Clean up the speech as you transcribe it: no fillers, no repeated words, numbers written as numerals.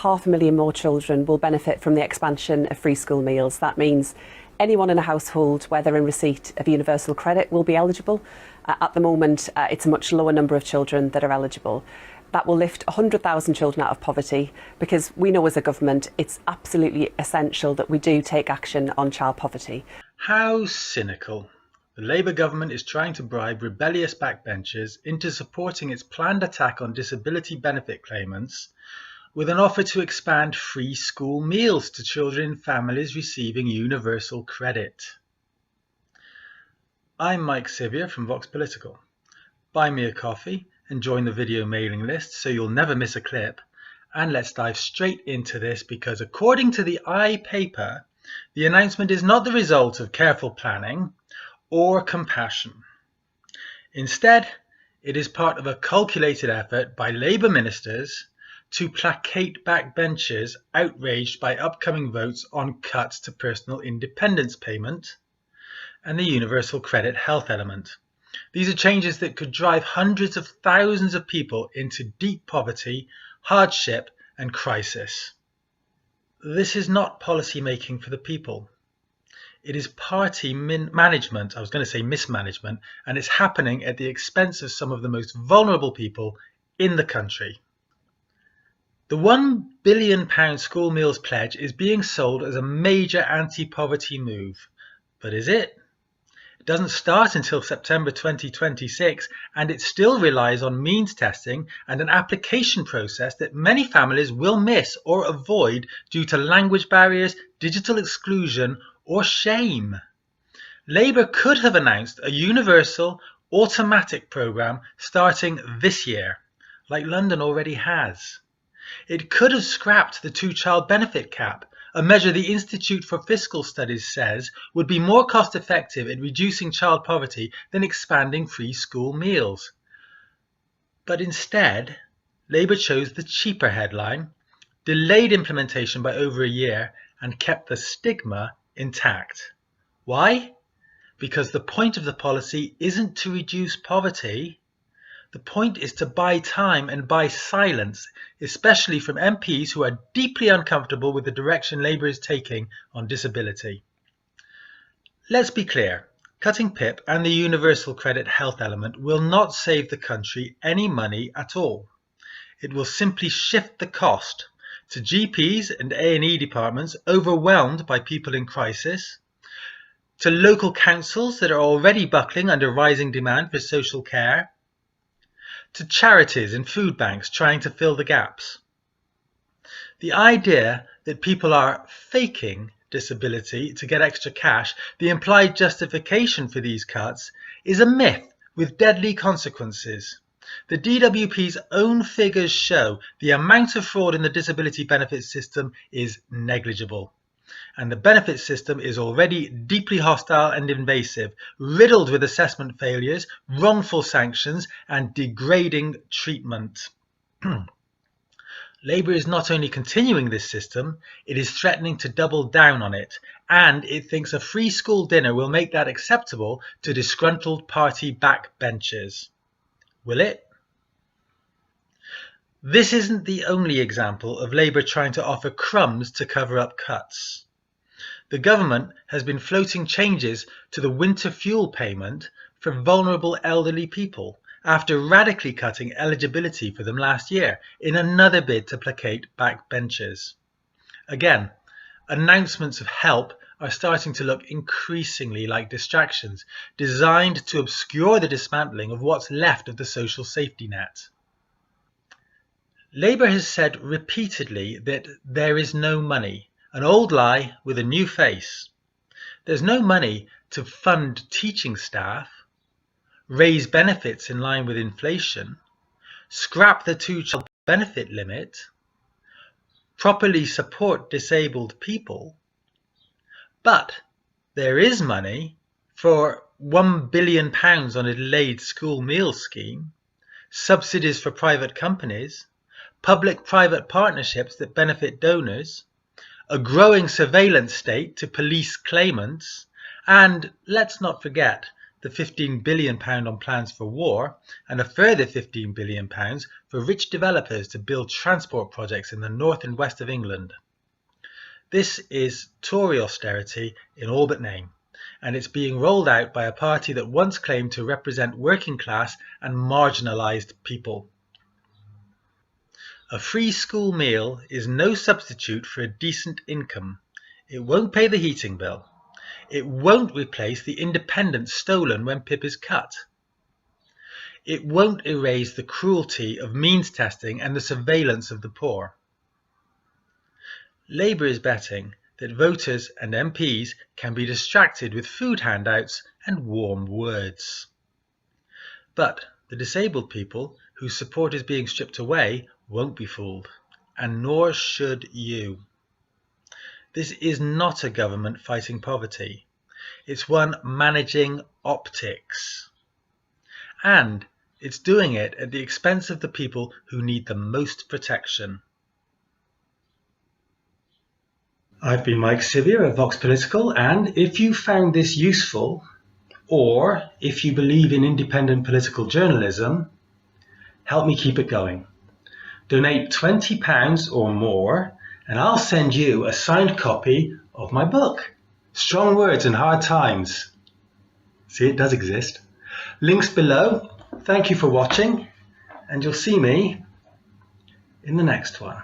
500,000 more children will benefit from the expansion of free school meals. That means anyone in a household, whether in receipt of Universal Credit, will be eligible. At the moment, it's a much lower number of children that are eligible. That will lift 100,000 children out of poverty, because we know as a government it's absolutely essential that we do take action on child poverty. How cynical. The Labour government is trying to bribe rebellious backbenchers into supporting its planned attack on disability benefit claimants with an offer to expand free school meals to children in families receiving Universal Credit. I'm Mike Sivyer from Vox Political. Buy me a coffee and join the video mailing list so you'll never miss a clip. And let's dive straight into this, because according to the paper, the announcement is not the result of careful planning or compassion. Instead, it is part of a calculated effort by Labour ministers to placate backbenchers outraged by upcoming votes on cuts to personal independence payment and the Universal Credit health element. These are changes that could drive hundreds of thousands of people into deep poverty, hardship and crisis. This is not policy making for the people. It is party management, I was going to say mismanagement, and it's happening at the expense of some of the most vulnerable people in the country. The £1 billion school meals pledge is being sold as a major anti-poverty move. But is it? It doesn't start until September 2026, and it still relies on means testing and an application process that many families will miss or avoid due to language barriers, digital exclusion, or shame. Labour could have announced a universal, automatic programme starting this year, like London already has. It could have scrapped the two-child benefit cap, a measure the Institute for Fiscal Studies says would be more cost-effective in reducing child poverty than expanding free school meals. But instead, Labour chose the cheaper headline, delayed implementation by over a year, and kept the stigma intact. Why? Because the point of the policy isn't to reduce poverty. The point is to buy time and buy silence, especially from MPs who are deeply uncomfortable with the direction Labour is taking on disability. Let's be clear, cutting PIP and the Universal Credit health element will not save the country any money at all. It will simply shift the cost to GPs and A&E departments overwhelmed by people in crisis, to local councils that are already buckling under rising demand for social care, to charities and food banks trying to fill the gaps. The idea that people are faking disability to get extra cash, the implied justification for these cuts, is a myth with deadly consequences. The DWP's own figures show the amount of fraud in the disability benefit system is negligible. And the benefit system is already deeply hostile and invasive, riddled with assessment failures, wrongful sanctions, and degrading treatment. Labour is not only continuing this system, it is threatening to double down on it, and it thinks a free school dinner will make that acceptable to disgruntled party backbenchers. Will it? This isn't the only example of Labour trying to offer crumbs to cover up cuts. The government has been floating changes to the winter fuel payment for vulnerable elderly people after radically cutting eligibility for them last year in another bid to placate backbenchers. Again, announcements of help are starting to look increasingly like distractions designed to obscure the dismantling of what's left of the social safety net. Labour has said repeatedly that there is no money, an old lie with a new face. There's no money to fund teaching staff, raise benefits in line with inflation, scrap the two-child benefit limit, properly support disabled people. But there is money for £1 billion on a delayed school meals scheme, subsidies for private companies, public-private partnerships that benefit donors, a growing surveillance state to police claimants, and let's not forget the £15 billion on plans for war, and a further £15 billion for rich developers to build transport projects in the north and west of England. This is Tory austerity in all but name, and it's being rolled out by a party that once claimed to represent working class and marginalised people. A free school meal is no substitute for a decent income. It won't pay the heating bill. It won't replace the independence stolen when PIP is cut. It won't erase the cruelty of means testing and the surveillance of the poor. Labour is betting that voters and MPs can be distracted with food handouts and warm words. But the disabled people whose support is being stripped away won't be fooled, and nor should you. This is not a government fighting poverty. It's one managing optics. And it's doing it at the expense of the people who need the most protection. I've been Mike Sivier of Vox Political, and if you found this useful, or if you believe in independent political journalism, help me keep it going. Donate £20 or more, and I'll send you a signed copy of my book, Strong Words in Hard Times. See, it does exist. Links below. Thank you for watching, and you'll see me in the next one.